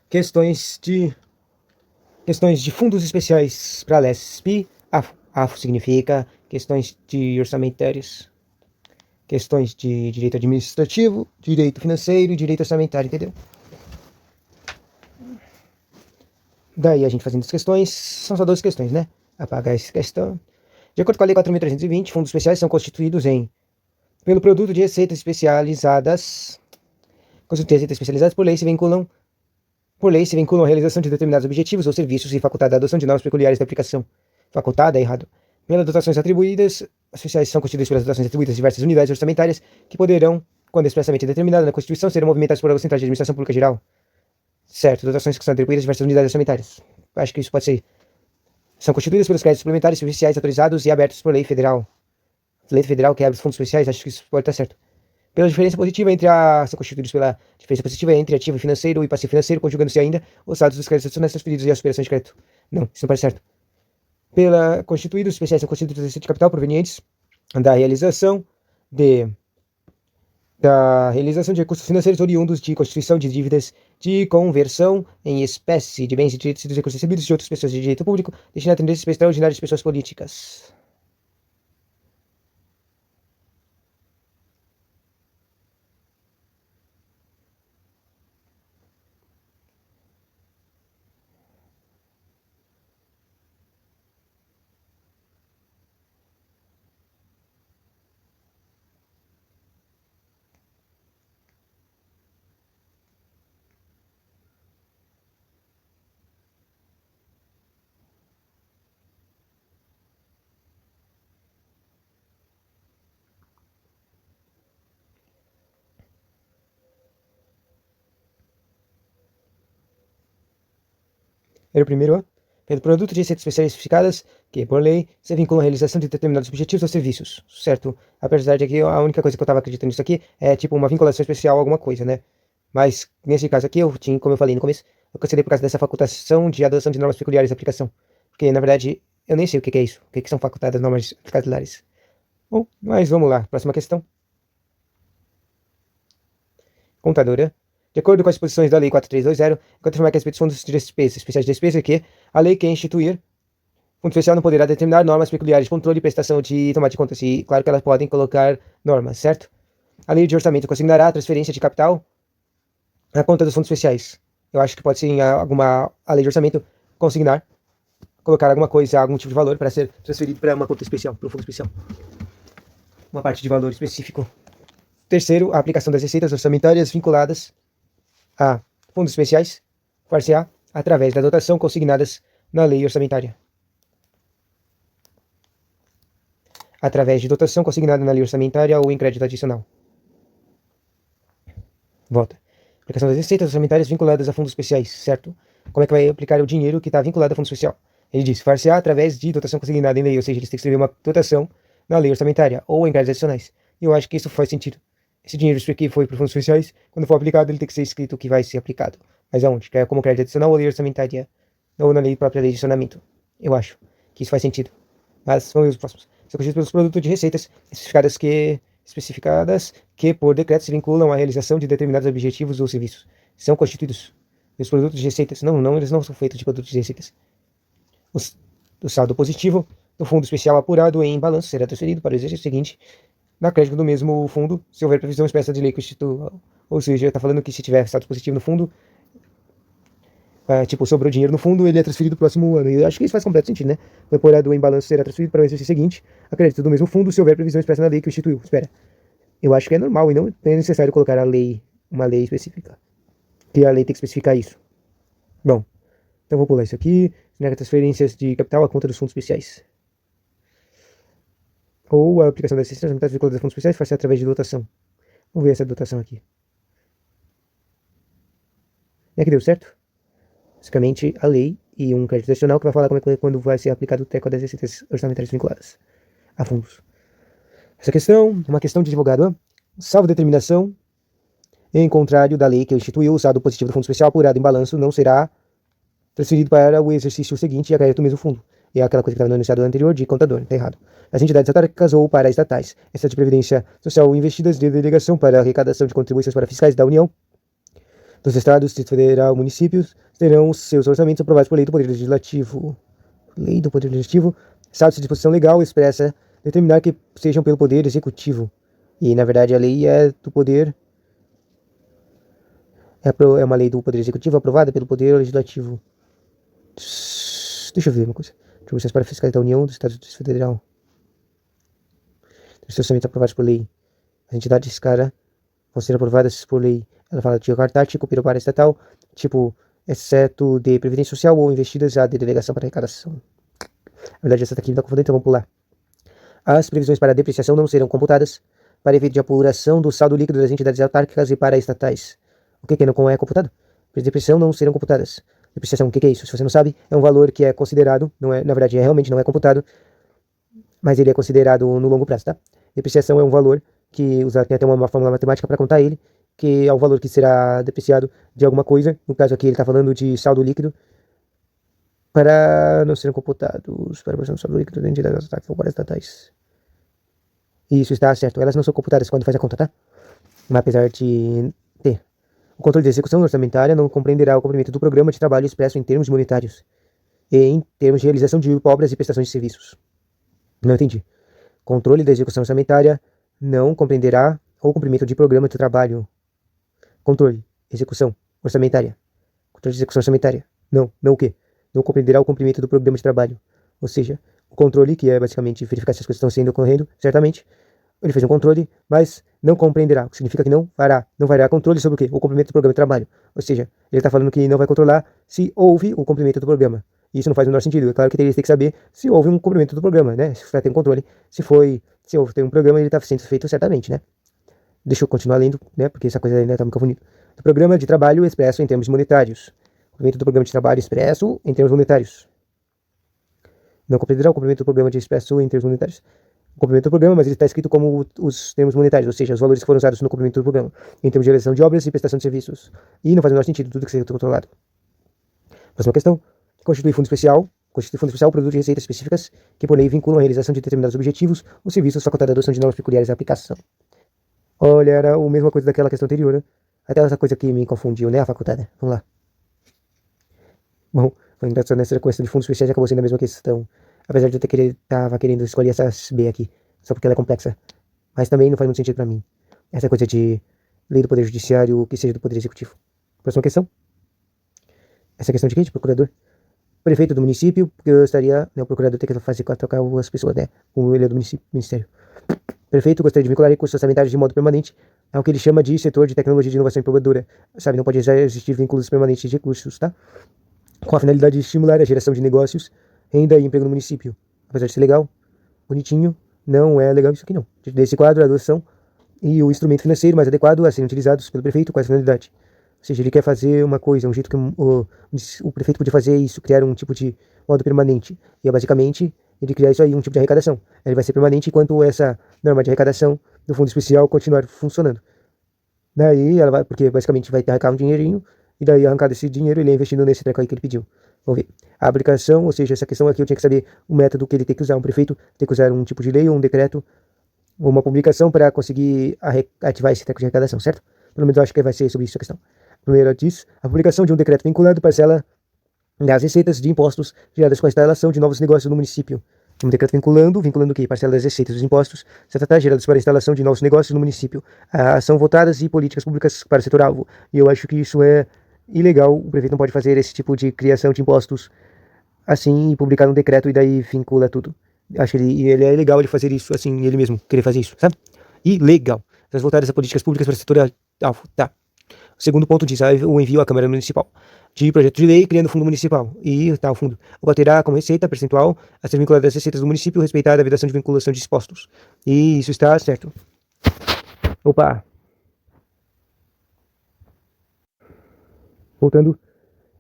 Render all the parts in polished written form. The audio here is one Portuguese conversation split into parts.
questões de fundos especiais para a LESP. AFO significa questões de orçamentárias, questões de direito administrativo, direito financeiro e direito orçamentário, entendeu? Daí a gente fazendo as questões, são só 12 questões, né? Apagar essa questão. De acordo com a Lei 4.320, fundos especiais são constituídos pelo produto de receitas especializadas. Receitas especializadas por lei se vinculam a realização de determinados objetivos ou serviços e facultada a adoção de normas peculiares de aplicação. Facultada é errado. Pelas dotações atribuídas, as especiais são constituídas pelas dotações atribuídas a diversas unidades orçamentárias que poderão, quando expressamente determinada na Constituição, serão movimentadas por órgãos centrais de administração pública geral. Certo, dotações que são atribuídas a diversas unidades orçamentárias. Acho que isso pode ser. São constituídas pelos créditos suplementares especiais autorizados e abertos por lei federal. Lei federal que abre os fundos especiais, acho que isso pode estar certo. São constituídos pela diferença positiva entre ativo financeiro e passivo financeiro, conjugando-se ainda os saldos dos créditos adicionais transferidos e as operações de crédito. Não, isso não parece certo. Constituídos especiais são constituídos de receita de capital provenientes da realização de recursos financeiros oriundos de constituição de dívidas de conversão em espécie de bens e direitos dos recursos recebidos de outras pessoas de direito público, destinados a interesses extraordinários de pessoas políticas. Era o primeiro, pelo produto de receitas especiais especificadas, que, por lei, se vinculam à realização de determinados objetivos ou serviços, certo? Apesar de que a única coisa que eu estava acreditando nisso aqui é tipo uma vinculação especial a alguma coisa, né? Mas, nesse caso aqui, eu tinha, como eu falei no começo, eu cancelei por causa dessa facultação de adoção de normas peculiares de aplicação. Porque, na verdade, eu nem sei o que é isso. O que são facultadas normas peculiares. Bom, mas vamos lá. Próxima questão. Contadora. De acordo com as disposições da Lei 4320, enquanto afirmar que a respeito dos fundos de despesa, especiais de despesa, que a lei quer instituir fundo especial não poderá determinar normas peculiares de controle e prestação de tomada de contas. E claro que elas podem colocar normas, certo? A lei de orçamento consignará a transferência de capital à conta dos fundos especiais. Eu acho que pode ser a lei de orçamento consignar, colocar alguma coisa, algum tipo de valor para ser transferido para uma conta especial, para um fundo especial. Uma parte de valor específico. Terceiro, a aplicação das receitas orçamentárias vinculadas a fundos especiais, far-se-á através da dotação consignadas na lei orçamentária. Através de dotação consignada na lei orçamentária ou em crédito adicional. Volta. Aplicação das receitas orçamentárias vinculadas a fundos especiais, certo? Como é que vai aplicar o dinheiro que está vinculado a fundo especial? Ele diz, far-se-á através de dotação consignada em lei, ou seja, eles têm que escrever uma dotação na lei orçamentária ou em créditos adicionais. E eu acho que isso faz sentido. Esse dinheiro aqui foi para fundos especiais, quando for aplicado ele tem que ser escrito o que vai ser aplicado. Mas aonde? Que é como crédito adicional ou lei orçamentária, ou na própria lei de adicionamento. Eu acho que isso faz sentido. Mas vamos ver os próximos. São constituídos pelos produtos de receitas especificadas que por decreto se vinculam à realização de determinados objetivos ou serviços. São constituídos pelos produtos de receitas. Não, eles não são feitos de produtos de receitas. O saldo positivo do fundo especial apurado em balanço será transferido para o exercício seguinte na crédito do mesmo fundo, se houver previsão expressa de lei que institua. Ou seja, está falando que se tiver saldo positivo no fundo, sobrou dinheiro no fundo, ele é transferido pro próximo ano. E eu acho que isso faz completo sentido, né? O apurado em balanço será transferido para o exercício seguinte, a crédito do mesmo fundo, se houver previsão expressa na lei que o instituiu. Espera. Eu acho que é normal e não é necessário colocar uma lei específica. Que a lei tem que especificar isso. Bom, então vou pular isso aqui. Nega transferências de capital à conta dos fundos especiais. Ou a aplicação das receitas orçamentárias vinculadas a fundos especiais faz-se através de dotação. Vamos ver essa dotação aqui. É que deu certo? Basicamente, a lei e um crédito adicional que vai falar quando vai ser aplicado o teco das receitas orçamentárias vinculadas a fundos. Essa questão, uma questão de advogado, salvo determinação, em contrário da lei que instituiu, o saldo positivo do fundo especial apurado em balanço não será transferido para o exercício seguinte e a crédito do mesmo fundo. É aquela coisa que estava no enunciado anterior de contador, está errado. As entidades autárquicas ou paraestatais, essas de previdência social investidas de delegação para arrecadação de contribuições para fiscais da União, dos estados, Distrito Federal, municípios, terão seus orçamentos aprovados por lei do Poder Legislativo. Lei do Poder Legislativo, salvo se disposição legal expressa determinar que sejam pelo Poder Executivo. E, na verdade, a lei é do Poder... É uma lei do Poder Executivo aprovada pelo Poder Legislativo. Deixa eu ver uma coisa. Atribuições para fiscais da União, dos Estados do Distrito Federal. Os orçamentos aprovados por lei. As entidades, cara, vão ser aprovadas por lei. Ela fala de quarto artigo, para estatal, tipo, exceto de previdência social ou investidas já de delegação para arrecadação. Na verdade, essa daqui não está confundendo, então vamos pular. As previsões para depreciação não serão computadas para efeito de apuração do saldo líquido das entidades autárquicas e paraestatais. O que não é computado? Depreciação não serão computadas. Depreciação, o que é isso? Se você não sabe, é um valor que é considerado, não é, na verdade, realmente não é computado, mas ele é considerado no longo prazo, tá? Depreciação é um valor que tem até uma fórmula matemática para contar ele, que é o valor que será depreciado de alguma coisa. No caso aqui ele está falando de saldo líquido, para não serem computados, para o saldo líquido de entidades autárquicas ou paraestatais. Isso está certo. Elas não são computadas quando faz a conta, tá? Mas apesar de ter. O controle de execução orçamentária não compreenderá o cumprimento do programa de trabalho expresso em termos monetários e em termos de realização de obras e prestações de serviços. Não entendi. Controle da execução orçamentária não compreenderá o cumprimento de programa de trabalho. Controle, execução orçamentária. Controle de execução orçamentária. Não o quê? Não compreenderá o cumprimento do programa de trabalho. Ou seja, o controle, que é basicamente verificar se as coisas estão sendo ocorrendo, certamente, ele fez um controle, mas não compreenderá, o que significa que não fará controle sobre o quê? O cumprimento do programa de trabalho. Ou seja, ele está falando que não vai controlar se houve o cumprimento do programa. Isso não faz o menor sentido. É claro que teria que saber se houve um cumprimento do programa, né? Se vai ter um controle, se houve um programa, ele está sendo feito certamente, né? Deixa eu continuar lendo, né? Porque essa coisa ainda está me confundindo. Do programa de trabalho expresso em termos monetários. Cumprimento do programa de trabalho expresso em termos monetários. Não compreenderá o cumprimento do programa de expresso em termos monetários. O cumprimento do programa, mas ele está escrito como os termos monetários, ou seja, os valores que foram usados no cumprimento do programa, em termos de realização de obras e prestação de serviços. E não faz o menor sentido tudo que seja controlado. Próxima questão. Constitui fundo especial. Constitui fundo especial produto de receitas específicas que, por lei, vinculam a realização de determinados objetivos ou serviços facultados à adoção de normas peculiares à aplicação. Olha, era a mesma coisa daquela questão anterior, né? Até essa coisa que me confundiu, né? A faculdade. Vamos lá. Bom, foi engraçado nessa questão de fundos especiais, acabou sendo a mesma questão. Apesar de eu tava querendo escolher essa B aqui, só porque ela é complexa. Mas também não faz muito sentido pra mim. Essa coisa de lei do Poder Judiciário que seja do Poder Executivo. Próxima questão. Essa questão de quê? De procurador. Prefeito do município, porque eu estaria, né, o procurador tem que fazer trocar as pessoas, né? Como ele é do ministério. Prefeito gostaria de vincular recursos orçamentários de modo permanente ao que ele chama de setor de tecnologia de inovação e inovadora. Sabe, não pode existir vínculos permanentes de recursos, tá? Com a finalidade de estimular a geração de negócios, renda e emprego no município. Apesar de ser legal, bonitinho, não é legal isso aqui não. Desse quadro, a adoção e o instrumento financeiro mais adequado a serem utilizados pelo prefeito com essa finalidade. Ou seja, ele quer fazer uma coisa, um jeito que o prefeito podia fazer isso, criar um tipo de modo permanente. E é basicamente ele criar isso aí, um tipo de arrecadação. Ele vai ser permanente enquanto essa norma de arrecadação do fundo especial continuar funcionando. Daí ela vai, porque basicamente vai arrancar um dinheirinho, e daí arrancar desse dinheiro ele é investindo nesse treco aí que ele pediu. Vamos ver. A aplicação, ou seja, essa questão aqui eu tinha que saber o método que ele tem que usar. Um prefeito tem que usar um tipo de lei ou um decreto ou uma publicação para conseguir ativar esse treco de arrecadação, certo? Pelo menos eu acho que vai ser sobre isso a questão. Primeiro diz, a publicação de um decreto vinculando parcela das receitas de impostos geradas com a instalação de novos negócios no município. Um decreto vinculando o quê? Parcela das receitas dos impostos geradas para a instalação de novos negócios no município. São votadas e políticas públicas para o setor-alvo. E eu acho que isso é ilegal. O prefeito não pode fazer esse tipo de criação de impostos assim e publicar um decreto e daí vincula tudo. Acho que ele é ilegal ele fazer isso assim, ele mesmo querer fazer isso, sabe? Ilegal. As voltadas a políticas públicas para o setor-alvo, tá? O segundo ponto diz o envio à Câmara Municipal de projeto de lei criando fundo municipal. E tá o fundo. O qual terá como receita percentual a ser vinculada às receitas do município respeitada a vedação de vinculação de impostos. E isso está certo. Opa! Voltando.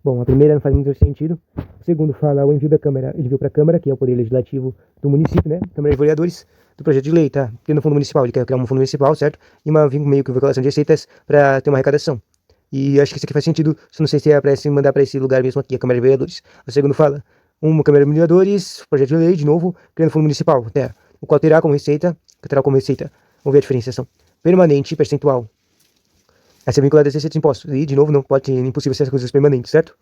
Bom, a primeira não faz muito sentido. O segundo fala o envio da Câmara. Ele enviou para a Câmara, que é o poder legislativo do município, né? Câmara de Vereadores, do projeto de lei, tá? Criando fundo municipal. Ele quer criar um fundo municipal, certo? E meio que vinculação de receitas para ter uma arrecadação. E acho que isso aqui faz sentido, só não sei se é para mandar para esse lugar mesmo aqui, a Câmara de Vereadores. O segundo fala, uma Câmara de Vereadores, projeto de lei, de novo, criando fundo municipal, o qual terá como receita, vamos ver a diferenciação, permanente percentual. a ser vinculada a receitas de impostos. E, de novo, não pode ser impossível ser coisas permanentes, certo?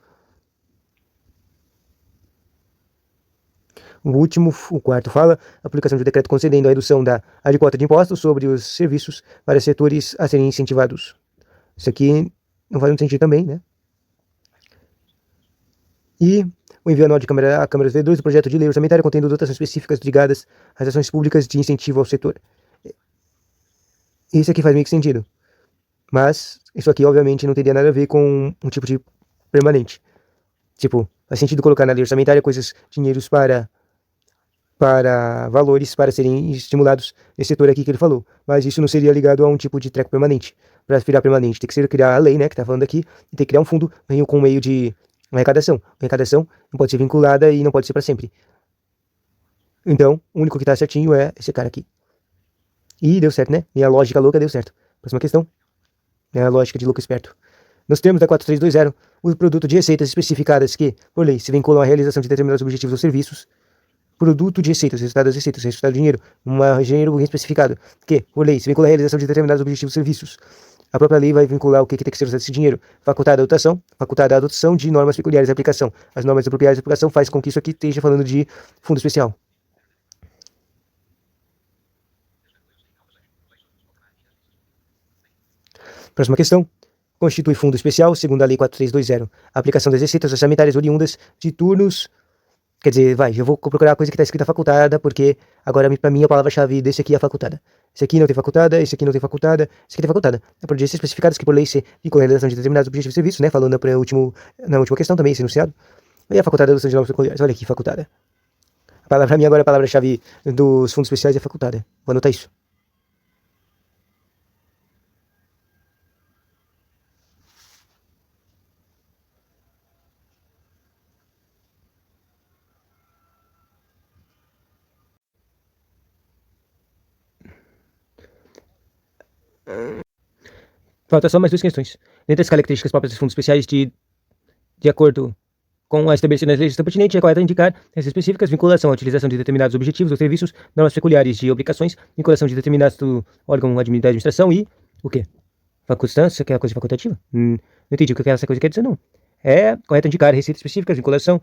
O quarto fala, aplicação de decreto concedendo a redução da alíquota de impostos sobre os serviços para setores a serem incentivados. Isso aqui não faz muito sentido também, né? E o envio anual de Câmara a câmaras vereadores do projeto de lei orçamentária contendo dotações específicas ligadas às ações públicas de incentivo ao setor. Isso aqui faz meio que sentido. Mas isso aqui, obviamente, não teria nada a ver com um tipo de permanente. Tipo, faz sentido colocar na lei orçamentária coisas, dinheiros para valores para serem estimulados nesse setor aqui que ele falou. Mas isso não seria ligado a um tipo de treco permanente. Para virar permanente, tem que ser criar a lei, né, que tá falando aqui, e tem que criar um fundo com meio de arrecadação. A arrecadação não pode ser vinculada e não pode ser para sempre. Então, o único que tá certinho é esse cara aqui. E deu certo, né? Minha lógica louca deu certo. Próxima questão. É a lógica de louco esperto. Nos termos da 4320, o produto de receitas especificadas que, por lei, se vinculam à realização de determinados objetivos ou serviços, produto de receitas, resultado das receitas, resultado do dinheiro, um dinheiro especificado, que, por lei, se vincula à realização de determinados objetivos ou serviços. A própria lei vai vincular o que tem que ser usado esse dinheiro. Facultada a adoção de normas peculiares de aplicação. As normas peculiares de aplicação fazem com que isso aqui esteja falando de fundo especial. Próxima questão. Constitui fundo especial, segundo a Lei 4320, a aplicação das receitas orçamentárias oriundas de turnos. Quer dizer, eu vou procurar a coisa que está escrita facultada, porque agora para mim a palavra-chave desse aqui é facultada. Esse aqui não tem facultada, esse aqui não tem facultada, esse aqui tem facultada. É por dizer especificados que por lei se vinculam a realização de determinados objetivos de serviço, né? Falando na última questão também, esse enunciado. E a facultada da adoção de normas peculiares. Olha aqui, facultada. A palavra para mim agora a palavra-chave dos fundos especiais é facultada. Vou anotar isso. Falta só mais duas questões. Dentre as características próprias dos fundos especiais, de acordo com a estabelecida na legislação pertinente, é correto indicar as específicas: vinculação à utilização de determinados objetivos ou serviços, normas peculiares de obrigações, vinculação de determinados do órgão da administração e o quê? Facultância, que é a coisa facultativa? Não entendi o que essa coisa quer dizer, não. É correto indicar receitas específicas, vinculação,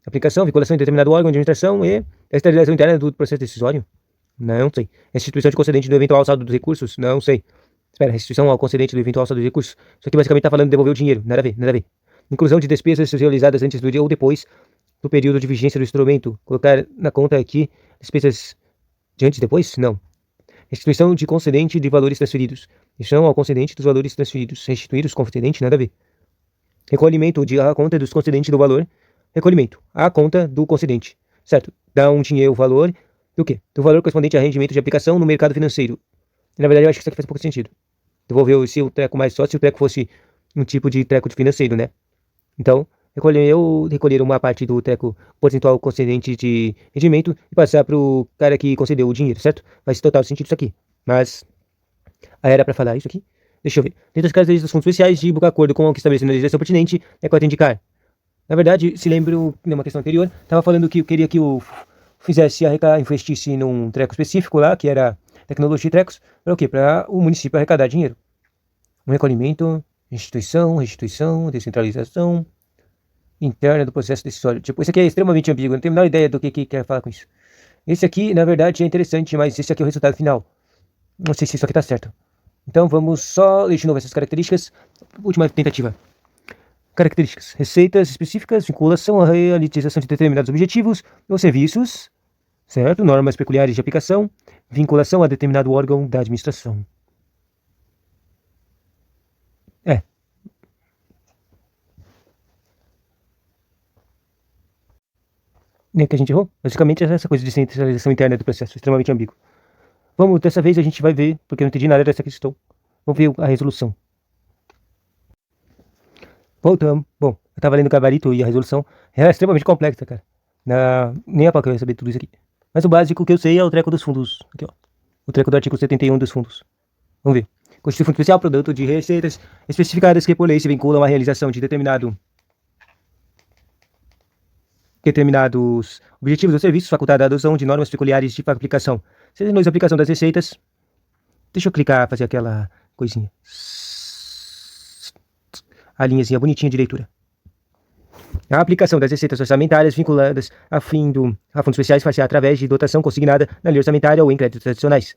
aplicação, vinculação de determinado órgão de administração e a esterilização interna do processo decisório? Não sei. Restituição de concedente do eventual saldo dos recursos? Não sei. Espera, restituição ao concedente do eventual saldo dos recursos. Isso aqui basicamente está falando de devolver o dinheiro. Nada a ver, nada a ver. Inclusão de despesas realizadas antes do dia ou depois do período de vigência do instrumento. Colocar na conta aqui despesas de antes e depois? Não. Restituição de concedente de valores transferidos. Restituição ao concedente dos valores transferidos. Restituir os concedentes? Nada a ver. Recolhimento à conta dos concedentes do valor. Recolhimento à conta do concedente. Certo. Dá um dinheiro, o valor do quê? Do valor correspondente a rendimento de aplicação no mercado financeiro. E, na verdade, eu acho que isso aqui faz um pouco de sentido. Devolveu se o treco mais só se o treco fosse um tipo de treco de financeiro, né? Então, recolher uma parte do treco percentual concedente de rendimento e passar para o cara que concedeu o dinheiro, certo? Faz total sentido isso aqui. Mas, era para falar isso aqui? Deixa eu ver. Dentro das características dos fundos especiais, de acordo com o que estabeleceu na legislação pertinente, é correto indicar. Na verdade, se lembro, numa questão anterior, estava falando que eu queria que o investisse num treco específico lá, que era tecnologia de trecos, para o quê? Para o município arrecadar dinheiro. Um recolhimento, restituição, descentralização interna do processo decisório. Tipo, isso aqui é extremamente ambíguo, não tenho a menor ideia do que quer falar com isso. Esse aqui, na verdade, é interessante, mas esse aqui é o resultado final. Não sei se isso aqui tá certo. Então vamos só ler de novo essas características. Última tentativa. Características: receitas específicas, vinculação à realização de determinados objetivos ou serviços, certo? Normas peculiares de aplicação, vinculação a determinado órgão da administração. Nem que a gente errou. Basicamente, essa coisa de centralização interna do processo, extremamente ambíguo. Vamos, dessa vez a gente vai ver, porque eu não entendi nada dessa questão. Vamos ver a resolução. Voltamos. Bom, eu tava lendo o gabarito e a resolução é extremamente complexa, cara. Nem a pau que eu ia saber tudo isso aqui. Mas o básico que eu sei é o treco dos fundos. Aqui, ó. O treco do artigo 71 dos fundos. Vamos ver. Constitui fundo especial, produto de receitas especificadas que por lei se vinculam à realização de determinados objetivos ou serviços, facultada a adoção de normas peculiares de aplicação. Sendo a aplicação das receitas, deixa eu clicar, fazer aquela coisinha. a linhazinha bonitinha de leitura. A aplicação das receitas orçamentárias vinculadas a fundos especiais faz-se através de dotação consignada na lei orçamentária ou em créditos adicionais.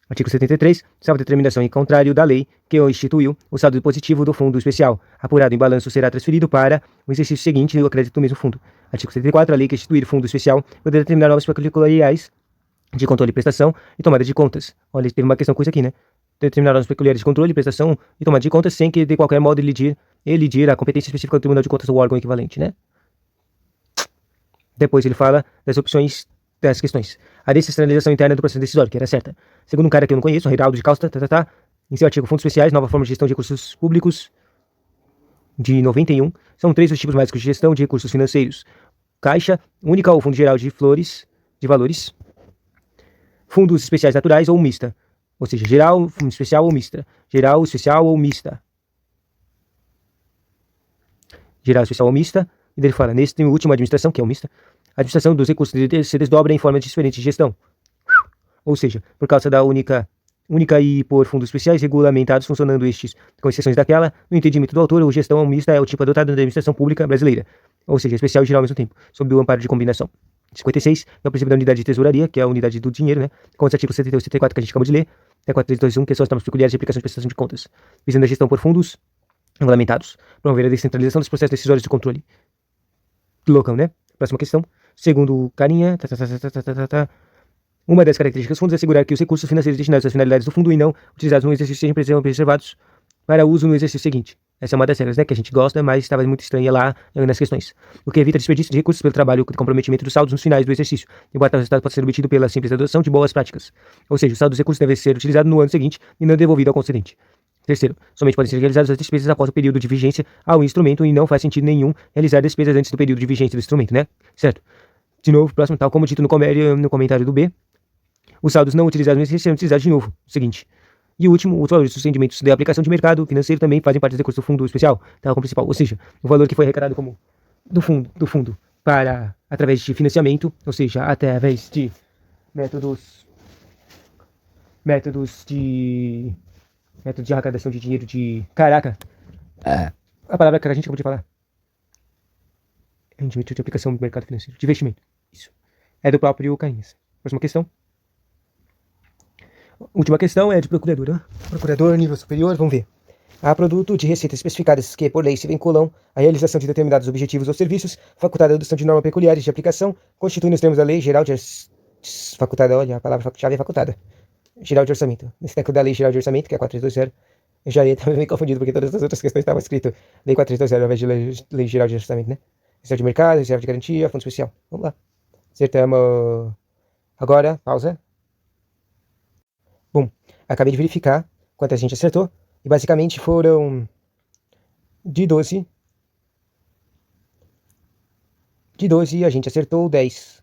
Artigo 73. Salvo determinação em contrário da lei que o instituiu, o saldo positivo do fundo especial, apurado em balanço, será transferido para o exercício seguinte no crédito do mesmo fundo. Artigo 74. A lei que instituir fundo especial poderá determinar novas peculiaridades de controle e prestação e tomada de contas. Olha, teve uma questão com isso aqui, né? Determinar normas peculiares de controle, prestação e tomada de contas sem que, de qualquer modo, elidir a competência específica do Tribunal de Contas ou órgão equivalente, né? Depois ele fala das opções das questões. A descentralização interna do processo decisório, que era certa. Segundo um cara que eu não conheço, Reinaldo de Costa, em seu artigo Fundos Especiais, Nova Forma de Gestão de Recursos Públicos, de 91, são 3 os tipos básicos de gestão de recursos financeiros. Caixa, única ou fundo geral de valores, fundos especiais naturais ou mista. Ou seja, geral, fundo especial ou mista. Geral, especial ou mista. Geral, especial ou mista. E ele fala, neste último administração, que é o mista, a administração dos recursos se desdobra em formas diferentes de gestão. Ou seja, por causa da única e por fundos especiais regulamentados, funcionando estes, com exceções daquela, no entendimento do autor, a gestão mista é o tipo adotado na administração pública brasileira. Ou seja, especial e geral ao mesmo tempo, sob o amparo de combinação. 56 é o princípio da unidade de tesouraria, que é a unidade do dinheiro, né? Com os artigos 72 e 74 que a gente acabou de ler, até 4321, que são as normas peculiares de aplicação de prestação de contas, visando a gestão por fundos regulamentados, promover a descentralização dos processos decisórios de controle. Loucão, né? Próxima questão. Segundo o carinha, uma das características dos fundos é assegurar que os recursos financeiros destinados às finalidades do fundo e não utilizados no exercício sejam preservados para uso no exercício seguinte. Essa é uma das regras, né, que a gente gosta, mas estava muito estranha lá nas questões. O que evita desperdício de recursos pelo trabalho e comprometimento dos saldos nos finais do exercício, embora tal resultado possa ser obtido pela simples adoção de boas práticas. Ou seja, o saldo dos recursos deve ser utilizado no ano seguinte e não devolvido ao concedente. Terceiro, somente podem ser realizadas as despesas após o período de vigência ao instrumento e não faz sentido nenhum realizar despesas antes do período de vigência do instrumento, né? Certo? De novo, próximo, tal como dito no comentário do B, os saldos não utilizados nesse serão utilizados de novo. Seguinte. E o último, os valores dos rendimentos da aplicação de mercado financeiro também fazem parte dos recursos do fundo especial, tal como principal. Ou seja, o valor que foi arrecadado como do fundo para através de financiamento, ou seja, através de métodos de arrecadação de dinheiro de... Caraca! A palavra que a gente acabou de falar. Rendimento de aplicação do mercado financeiro. De investimento. Isso. É do próprio Cainhas. Próxima questão. Última questão é de procurador, né? Procurador, nível superior, vamos ver. Há produto de receitas especificadas que, por lei, se vinculam à realização de determinados objetivos ou serviços, facultada a adoção de normas peculiares de aplicação, constituindo os termos da lei geral de... Facultada, olha, a palavra-chave é facultada. Geral de orçamento. Nesse tempo da lei geral de orçamento, que é 4320, eu já ia estar meio confundido, porque todas as outras questões estavam escrito lei 4320 ao invés de lei geral de orçamento, né? Reserva de mercado, reserva de garantia, fundo especial. Vamos lá. Acertamos. Agora, pausa. Bom, acabei de verificar quanto a gente acertou. E basicamente foram de 12. De 12 a gente acertou 10.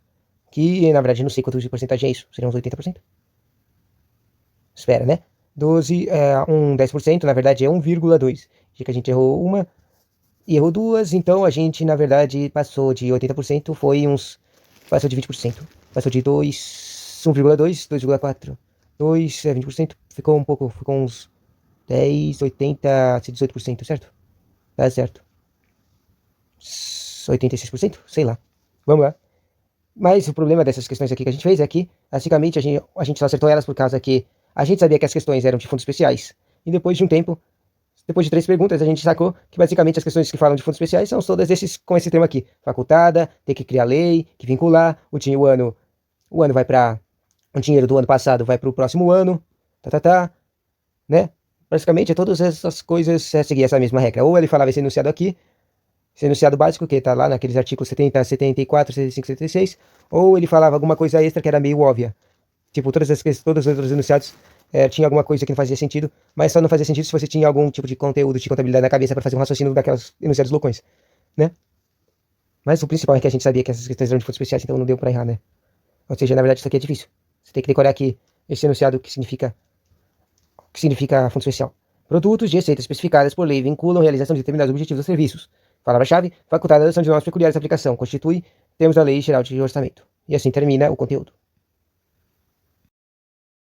Que na verdade não sei quanto de porcentagem é isso. Seriam uns 80%? Espera, né? 12 é 10%, na verdade é 1,2. Já que a gente errou uma e errou duas, então a gente na verdade passou de 80%, passou de 20%. Passou de 1,2, 2,4. 2 é 20%, ficou uns 10, 80, 18%, certo? Tá certo. 86%? Sei lá. Vamos lá. Mas o problema dessas questões aqui que a gente fez é que, basicamente, a gente só acertou elas por causa que a gente sabia que as questões eram de fundos especiais. E depois de um tempo, depois de 3 perguntas, a gente sacou que basicamente as questões que falam de fundos especiais são todas com esse termo aqui. Facultada, ter que criar lei, que vincular, o ano vai para... O dinheiro do ano passado vai para o próximo ano, né? Basicamente, todas essas coisas seguir essa mesma regra. Ou ele falava esse enunciado aqui, esse enunciado básico, que está lá naqueles artigos 70, 74, 75, 76, ou ele falava alguma coisa extra que era meio óbvia. Tipo, todos os outros enunciados tinha alguma coisa que não fazia sentido, mas só não fazia sentido se você tinha algum tipo de conteúdo de contabilidade na cabeça para fazer um raciocínio daquelas enunciados loucões, né? Mas o principal é que a gente sabia que essas questões eram de fundos especiais, então não deu para errar, né? Ou seja, na verdade, isso aqui é difícil. Você tem que decorar aqui esse enunciado que significa fundo especial. Produtos de receitas especificadas por lei vinculam a realização de determinados objetivos ou serviços. Palavra-chave, facultada a adoção de normas peculiares de aplicação, constitui termos da lei geral de orçamento. E assim termina o conteúdo.